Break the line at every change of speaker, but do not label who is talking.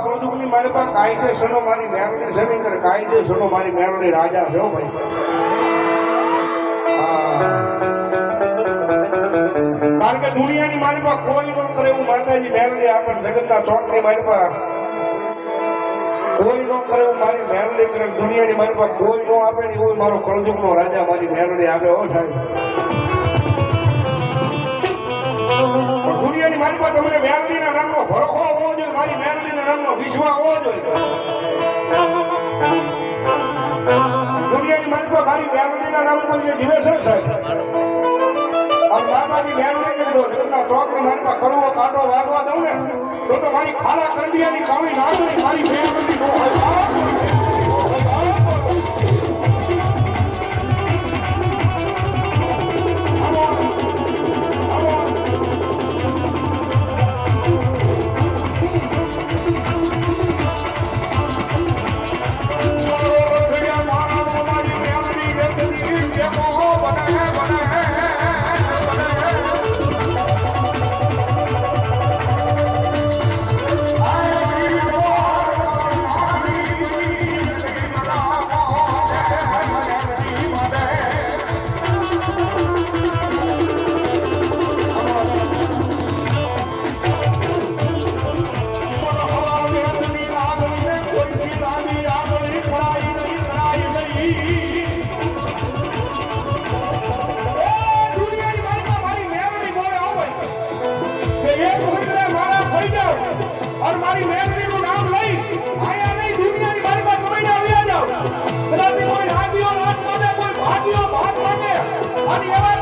કુળદુખની મારી પાસે કાયદેસરનો મારી મેરડી છે ની અંદર કાયદેસરનો મારી મેરડી રાજા છે ભાઈ. કારણ કે દુનિયાની મારી પાસે કોઈ ન કરે એવું માતાજી મેરડી આપણને જગતના ચોકની મારી પાસે કોઈ ન કરે એવું મારી મેરડી કરે. દુનિયાની મારી પાસે કોઈ ન આપે ને એવું મારો કળજુગનો રાજા મારી મેરડી આવે. હો સાહેબ, દુનિયાની મારી પાસે તમને મેરડીના નામનો ભરોસો હોવો જોઈએ, મારી મેરડીના નામનો વિશ્વાસ હોવો જોઈએ. દુનિયાની મારી પાસે મારી મેરડીના નામ પર જે જીવે છે સાહેબ, અને માતાજી મેરડી કરી દો ચોકની મારી પાસે કડવો કાંટો વાગવા દઉં ને તો મારી ખાલા કરડિયાની કાળી નાગણી મારી મેરડી નો હોય. और मारी मेरडी નું નામ લઈ આયા નહીં દુનિયાની મારી પાસે કમાઈને આવ્યા જાવ. કદાચ કોઈ રાગીઓ રાત માટે કોઈ ભાગીઓ ભાગ માટે અને એવા